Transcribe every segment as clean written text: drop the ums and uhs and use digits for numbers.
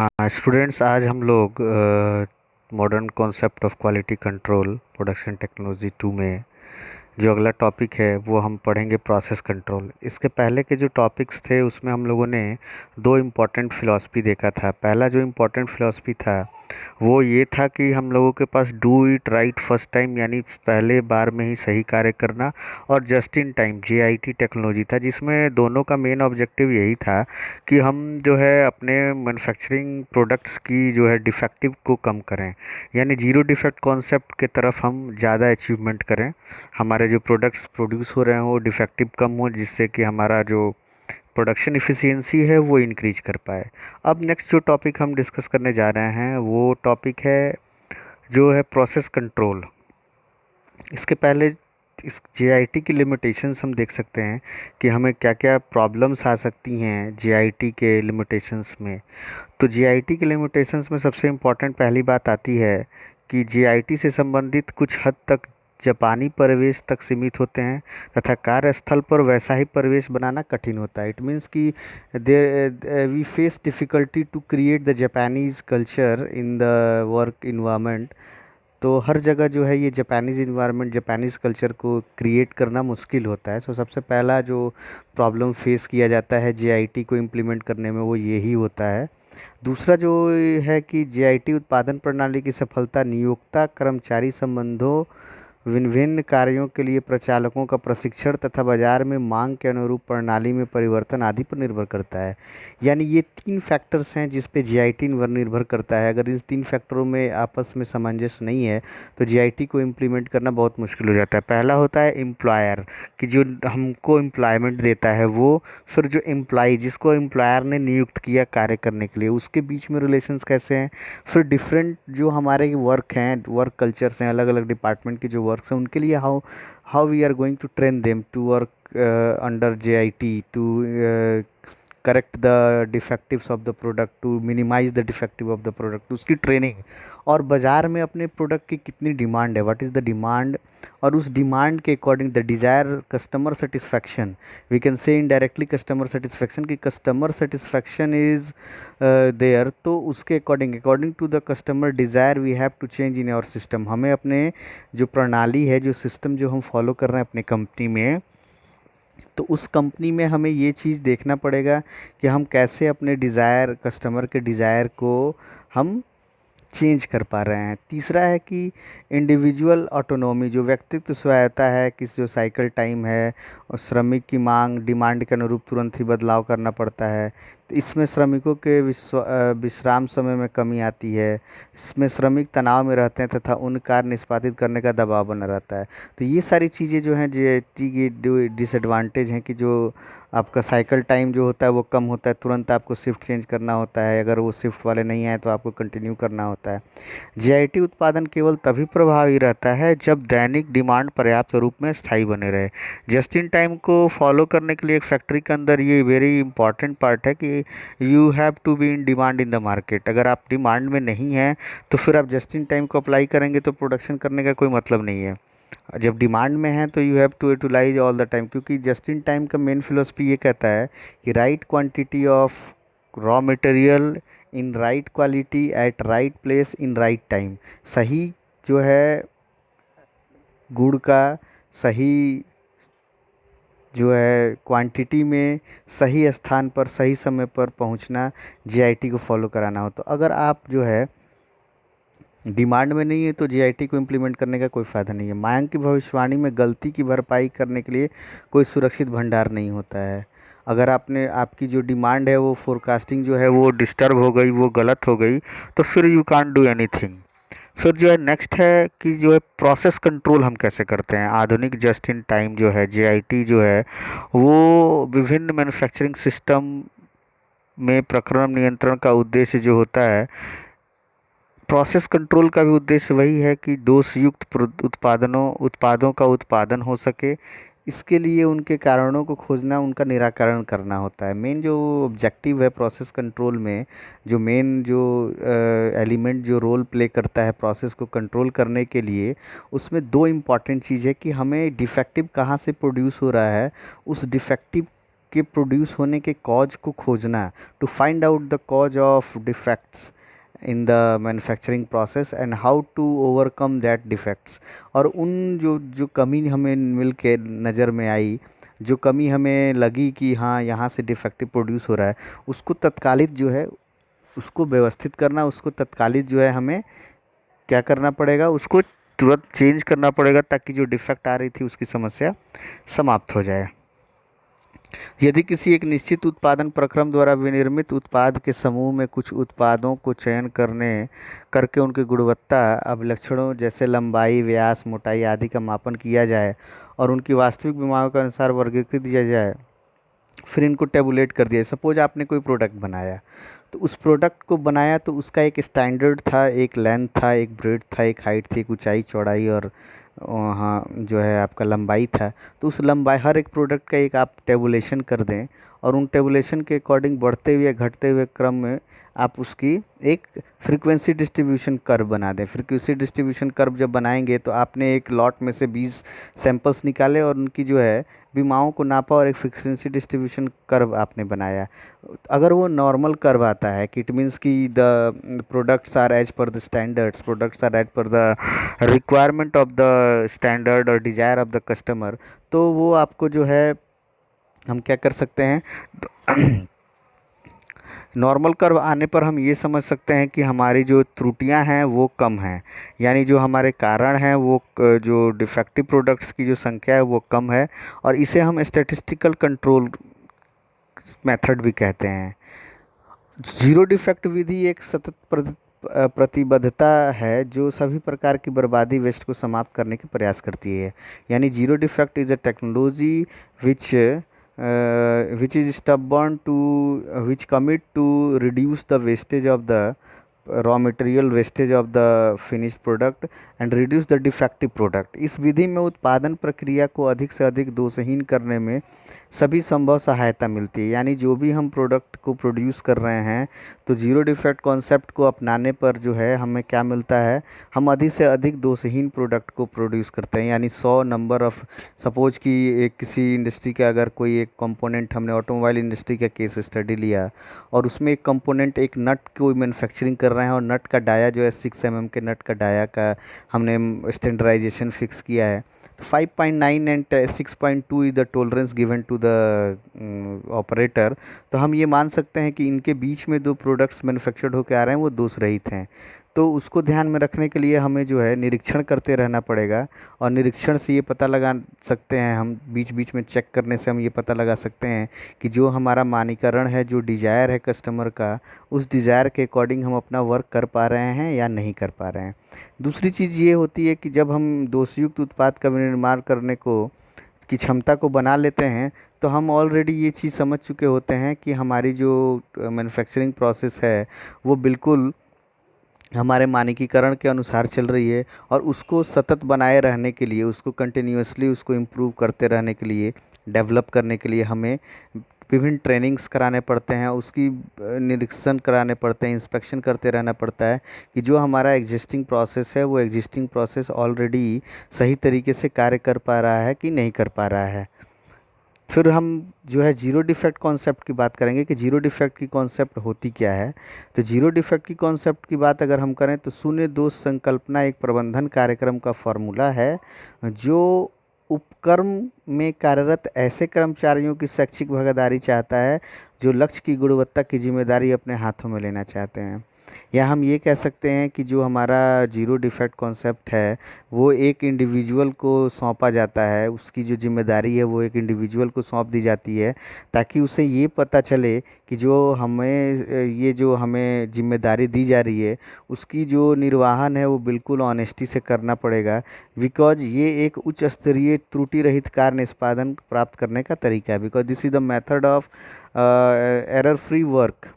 हाँ स्टूडेंट्स, आज हम लोग modern concept of quality control production technology 2 में जो अगला टॉपिक है वो हम पढ़ेंगे प्रोसेस कंट्रोल। इसके पहले के जो टॉपिक्स थे उसमें हम लोगों ने दो इम्पॉर्टेंट फिलॉसफी देखा था। पहला जो इम्पॉर्टेंट फिलॉसफी था वो ये था कि हम लोगों के पास do it right first time, यानी पहले बार में ही सही कार्य करना, और just in time JIT technology था, जिसमें दोनों का मेन ऑब्जेक्टिव यही था कि हम जो है अपने मैन्युफैक्चरिंग प्रोडक्ट्स की जो है डिफेक्टिव को कम करें, यानी जीरो डिफेक्ट कॉन्सेप्ट के तरफ हम ज़्यादा अचीवमेंट करें। हमारे जो प्रोडक्ट्स प्रोड्यूस हो रहे हैं वो डिफेक्टिव कम हो, जिससे कि हमारा जो प्रोडक्शन इफ़िशियंसी है वो इंक्रीज कर पाए। अब नेक्स्ट जो टॉपिक हम डिस्कस करने जा रहे हैं वो टॉपिक है जो है प्रोसेस कंट्रोल। इसके पहले इस JIT की लिमिटेशंस हम देख सकते हैं कि हमें क्या क्या प्रॉब्लम्स आ सकती हैं JIT के लिमिटेशंस में। तो JIT के लिमिटेशंस में सबसे इम्पॉर्टेंट पहली बात आती है कि JIT से संबंधित कुछ हद तक जापानी परिवेश तक सीमित होते हैं तथा कार्यस्थल पर वैसा ही परिवेश बनाना कठिन होता है। इट मीन्स कि they we face difficulty to create the Japanese culture in the work environment. तो हर जगह जो है ये जापानीज़ इन्वायरमेंट, जापानीज़ कल्चर को क्रिएट करना मुश्किल होता है। सो सबसे पहला जो प्रॉब्लम फेस किया जाता है JIT को इम्प्लीमेंट करने में वो यही होता है। दूसरा जो है कि JIT उत्पादन प्रणाली की सफलता नियोक्ता कर्मचारी संबंधों, विभिन्न विभिन्न कार्यों के लिए प्रचालकों का प्रशिक्षण तथा बाजार में मांग के अनुरूप प्रणाली में परिवर्तन आदि पर निर्भर करता है। यानी ये तीन फैक्टर्स हैं जिस पे JIT निर्भर करता है। अगर इन तीन फैक्टरों में आपस में सामंजस्य नहीं है तो JIT को इम्प्लीमेंट करना बहुत मुश्किल हो जाता है। पहला होता है एम्प्लॉयर, कि जो हमको एम्प्लॉयमेंट देता है वो, फिर जो एम्प्लॉय जिसको एम्प्लॉयर ने नियुक्त किया कार्य करने के लिए उसके बीच में रिलेशंस कैसे हैं, फिर डिफरेंट जो हमारे वर्क हैं, वर्क कल्चर्स हैं, अलग अलग डिपार्टमेंट के जो वर्क्स हैं उनके लिए how how we are going to train them to work under JIT to correct the defectives of the product, to minimize the defective of the product, उसकी ट्रेनिंग। और बाज़ार में अपने प्रोडक्ट की कितनी डिमांड है, व्हाट इज़ द डिमांड, और उस डिमांड के according the desire customer satisfaction, we can say indirectly customer satisfaction, की कस्टमर सेटिस्फैक्शन इज़ देयर, तो उसके according according to the customer desire we have to change in our system. हमें अपने जो प्रणाली है, जो सिस्टम जो हम फॉलो कर रहे हैं अपनी कंपनी में, तो उस कंपनी में हमें ये चीज़ देखना पड़ेगा कि हम कैसे अपने डिज़ायर, कस्टमर के डिज़ायर को हम चेंज कर पा रहे हैं। तीसरा है कि इंडिविजुअल ऑटोनॉमी, जो व्यक्तित्व स्वायत्ता है, किस जो साइकिल टाइम है और श्रमिक की मांग डिमांड के अनुरूप तुरंत ही बदलाव करना पड़ता है। तो इसमें श्रमिकों के विश्राम समय में कमी आती है। इसमें श्रमिक तनाव में रहते हैं तथा उन कार्य निष्पादित करने का दबाव बना रहता है। तो ये सारी चीज़ें जो हैं JIT की डिसएडवांटेज हैं कि जो आपका साइकिल टाइम जो होता है वो कम होता है, तुरंत आपको शिफ्ट चेंज करना होता है, अगर वो शिफ्ट वाले नहीं आए तो आपको कंटिन्यू करना होता है। JIT उत्पादन केवल तभी प्रभावी रहता है जब दैनिक डिमांड पर्याप्त रूप में स्थायी बने रहे। जस्ट इन टाइम को फॉलो करने के लिए एक फैक्ट्री के अंदर ये वेरी इंपॉर्टेंट पार्ट है कि you have to be in demand in the market. अगर आप डिमांड में नहीं हैं तो फिर आप जस्ट इन टाइम को अप्लाई करेंगे तो प्रोडक्शन करने का कोई मतलब नहीं है। जब डिमांड में है तो you have to utilize all the time, क्योंकि जस्ट इन टाइम का मेन फिलोसफी ये कहता है कि right quantity of raw material in right quality at right place in right time. सही जो है गुड़ का सही जो है क्वांटिटी में सही स्थान पर सही समय पर पहुंचना, JIT को फॉलो कराना हो। तो अगर आप जो है डिमांड में नहीं है तो JIT को इम्प्लीमेंट करने का कोई फ़ायदा नहीं है। मांग की भविष्यवाणी में गलती की भरपाई करने के लिए कोई सुरक्षित भंडार नहीं होता है। अगर आपने आपकी जो डिमांड है वो फोरकास्टिंग जो है वो डिस्टर्ब हो गई, वो गलत हो गई, तो फिर यू कांट डू एनीथिंग। फिर जो है नेक्स्ट है कि जो है प्रोसेस कंट्रोल हम कैसे करते हैं। आधुनिक जस्ट इन टाइम जो है JIT जो है वो विभिन्न मैन्युफैक्चरिंग सिस्टम में प्रक्रम नियंत्रण का उद्देश्य जो होता है, प्रोसेस कंट्रोल का भी उद्देश्य वही है कि दोषयुक्त उत्पादों का उत्पादन हो सके। इसके लिए उनके कारणों को खोजना, उनका निराकरण करना होता है। मेन जो ऑब्जेक्टिव है प्रोसेस कंट्रोल में, जो मेन जो एलिमेंट जो रोल प्ले करता है प्रोसेस को कंट्रोल करने के लिए, उसमें दो इम्पॉर्टेंट चीज़ है कि हमें डिफेक्टिव कहाँ से प्रोड्यूस हो रहा है, उस डिफेक्टिव के प्रोड्यूस होने के कॉज को खोजना, to find out the cause of defects in the manufacturing process and how to overcome that defects. और उन जो जो कमी हमें मिल के नज़र में आई, जो कमी हमें लगी कि हाँ यहाँ से डिफेक्टिव प्रोड्यूस हो रहा है, उसको तत्कालिक जो है उसको व्यवस्थित करना, उसको तत्कालिक जो है हमें क्या करना पड़ेगा, उसको तुरंत चेंज करना पड़ेगा ताकि जो डिफेक्ट आ रही थी उसकी समस्या समाप्त हो जाए। यदि किसी एक निश्चित उत्पादन प्रक्रम द्वारा विनिर्मित उत्पाद के समूह में कुछ उत्पादों को चयन करने करके उनकी गुणवत्ता अभिलक्षणों जैसे लंबाई, व्यास, मोटाई आदि का मापन किया जाए और उनकी वास्तविक बीमारियों के अनुसार वर्गीकृत किया जाए, फिर इनको टेबुलेट कर दिया। सपोज आपने कोई प्रोडक्ट बनाया, तो उस प्रोडक्ट को बनाया तो उसका एक स्टैंडर्ड था, एक लेंथ था, एक ब्रेड था, एक हाइट थी, एक ऊंचाई चौड़ाई और वहाँ जो है आपका लंबाई था। तो उस लंबाई हर एक प्रोडक्ट का एक आप टेबुलेशन कर दें और उन टेबुलेशन के अकॉर्डिंग बढ़ते हुए घटते हुए क्रम में आप उसकी एक फ्रीक्वेंसी डिस्ट्रीब्यूशन कर्व बना दें। फ्रीक्वेंसी डिस्ट्रीब्यूशन कर्व जब बनाएंगे तो आपने एक लॉट में से 20 सैंपल्स निकाले और उनकी जो है बीमाओं को नापा और एक फ्रीक्वेंसी डिस्ट्रीब्यूशन कर्व आपने बनाया। अगर वो नॉर्मल कर्व आता है कि इट मीन्स कि the products are as per the standards, products are as per the requirement of the standard और डिज़ायर ऑफ द कस्टमर, तो वो आपको जो है हम क्या कर सकते हैं, नॉर्मल कर्व आने पर हम ये समझ सकते हैं कि हमारी जो त्रुटियां हैं वो कम हैं, यानी जो हमारे कारण हैं वो जो डिफेक्टिव प्रोडक्ट्स की जो संख्या है वो कम है, और इसे हम स्टैटिस्टिकल कंट्रोल मेथड भी कहते हैं। जीरो डिफेक्ट विधि एक सतत प्रतिबद्धता है जो सभी प्रकार की बर्बादी वेस्ट को समाप्त करने के प्रयास करती है। यानी zero defect is a technology which which is stubborn to which commit to reduce the wastage of the raw material, wastage of the finished product and reduce the defective product। इस विधि में उत्पादन प्रक्रिया को अधिक से अधिक दोषहीन करने में सभी संभव सहायता मिलती है। यानी जो भी हम प्रोडक्ट को प्रोड्यूस कर रहे हैं तो जीरो डिफेक्ट कॉन्सेप्ट को अपनाने पर जो है हमें क्या मिलता है, हम अधिक से अधिक दोषहीन प्रोडक्ट को प्रोड्यूस करते हैं। यानी 100 नंबर ऑफ, सपोज कि एक किसी इंडस्ट्री का अगर कोई एक कंपोनेंट, हमने ऑटोमोबाइल इंडस्ट्री का केस स्टडी लिया और उसमें एक कंपोनेंट, एक नट को मैन्युफैक्चरिंग कर रहे हैं और नट का डाया जो है 6 mm के नट का डाया का हमने स्टैंडर्डाइजेशन फिक्स किया है, तो 5.9 and 6.2 is the tolerance given to the operator. तो हम ये मान सकते हैं कि इनके बीच में दो प्रोडक्ट्स मैन्युफैक्चर्ड होकर आ रहे हैं वो दोष रहित हैं। तो उसको ध्यान में रखने के लिए हमें जो है निरीक्षण करते रहना पड़ेगा, और निरीक्षण से ये पता लगा सकते हैं, हम बीच बीच में चेक करने से हम ये पता लगा सकते हैं कि जो हमारा मानकीकरण है, जो डिज़ायर है कस्टमर का, उस डिज़ायर के अकॉर्डिंग हम अपना वर्क कर पा रहे हैं या नहीं कर पा रहे हैं। दूसरी चीज़ ये होती है कि जब हम दोषयुक्त उत्पाद का विनिर्माण करने को की क्षमता को बना लेते हैं तो हम ऑलरेडी ये चीज़ समझ चुके होते हैं कि हमारी जो मैन्युफैक्चरिंग प्रोसेस है वो बिल्कुल हमारे मानकीकरण के अनुसार चल रही है, और उसको सतत बनाए रहने के लिए, उसको कंटिन्यूअसली उसको इम्प्रूव करते रहने के लिए, डेवलप करने के लिए हमें विभिन्न ट्रेनिंग्स कराने पड़ते हैं, उसकी निरीक्षण कराने पड़ते हैं, इंस्पेक्शन करते रहना पड़ता है कि जो हमारा एग्जिस्टिंग प्रोसेस है वो एग्जिस्टिंग प्रोसेस ऑलरेडी सही तरीके से कार्य कर पा रहा है कि नहीं कर पा रहा है। फिर हम जो है जीरो डिफेक्ट कॉन्सेप्ट की बात करेंगे कि जीरो डिफेक्ट की कॉन्सेप्ट होती क्या है। तो जीरो डिफेक्ट की कॉन्सेप्ट की बात अगर हम करें तो शून्य दोष संकल्पना एक प्रबंधन कार्यक्रम का फॉर्मूला है जो उपक्रम में कार्यरत ऐसे कर्मचारियों की शैक्षिक भागीदारी चाहता है जो लक्ष्य की गुणवत्ता की जिम्मेदारी अपने हाथों में लेना चाहते हैं। या हम ये कह सकते हैं कि जो हमारा जीरो डिफेक्ट कॉन्सेप्ट है वो एक इंडिविजुअल को सौंपा जाता है, उसकी जो जिम्मेदारी है वो एक इंडिविजुअल को सौंप दी जाती है ताकि उसे ये पता चले कि जो हमें जिम्मेदारी दी जा रही है उसकी जो निर्वहन है वो बिल्कुल ऑनेस्टी से करना पड़ेगा, बिकॉज ये एक उच्च स्तरीय त्रुटि रहित कार्य निष्पादन प्राप्त करने का तरीका है। Because this is the method of error free work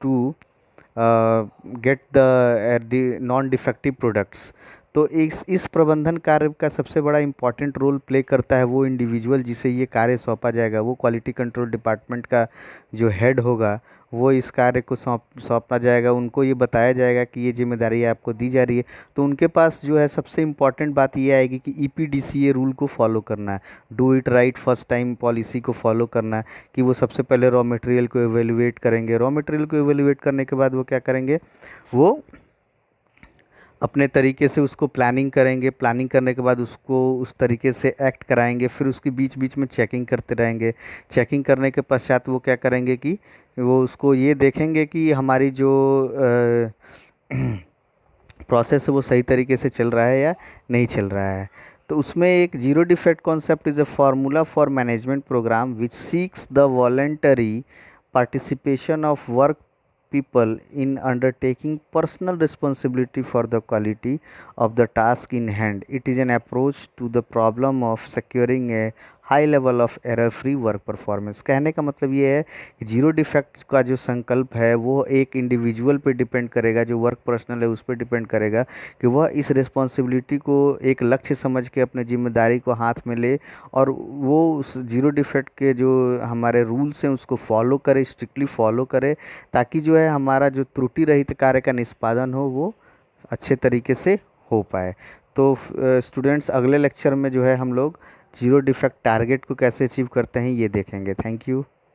to get the non defective products. तो इस प्रबंधन कार्य का सबसे बड़ा इम्पॉर्टेंट रोल प्ले करता है वो इंडिविजुअल जिसे ये कार्य सौंपा जाएगा। वो क्वालिटी कंट्रोल डिपार्टमेंट का जो हेड होगा, वो इस कार्य को सौंपा जाएगा। उनको ये बताया जाएगा कि ये जिम्मेदारी आपको दी जा रही है। तो उनके पास जो है सबसे इम्पॉर्टेंट बात ये आएगी कि ईपीडीसीए रूल को फॉलो करना है, do it right first time policy को फॉलो करना है। कि वो सबसे पहले रॉ मटेरियल को एवेल्युएट करेंगे। रॉ मटेरियल को एवेल्युएट करने के बाद वो क्या करेंगे, वो अपने तरीके से उसको प्लानिंग करेंगे। प्लानिंग करने के बाद उसको उस तरीके से एक्ट कराएंगे। फिर उसकी बीच बीच में चेकिंग करते रहेंगे। चेकिंग करने के पश्चात वो क्या करेंगे कि वो उसको ये देखेंगे कि हमारी जो प्रोसेस है वो सही तरीके से चल रहा है या नहीं चल रहा है। तो उसमें एक zero defect concept is a formula for management program which seeks the voluntary participation of work people in undertaking personal responsibility for the quality of the task in hand. It is an approach to the problem of securing a high level of error free work performance. कहने का मतलब ये है कि zero defect का जो संकल्प है वो एक इंडिविजुअल पे डिपेंड करेगा, जो वर्क पर्सनल है उस पर डिपेंड करेगा कि वह इस रिस्पॉन्सिबिलिटी को एक लक्ष्य समझ के अपने जिम्मेदारी को हाथ में ले और वो उस जीरो डिफेक्ट के जो हमारे रूल्स हैं उसको फॉलो करे, स्ट्रिक्टली फॉलो करे, ताकि जो है हमारा जो त्रुटि रहित कार्य का निष्पादन हो वो अच्छे तरीके से हो पाए। तो स्टूडेंट्स अगले लेक्चर में जो है हम लोग जीरो डिफेक्ट टारगेट को कैसे अचीव करते हैं ये देखेंगे। Thank you.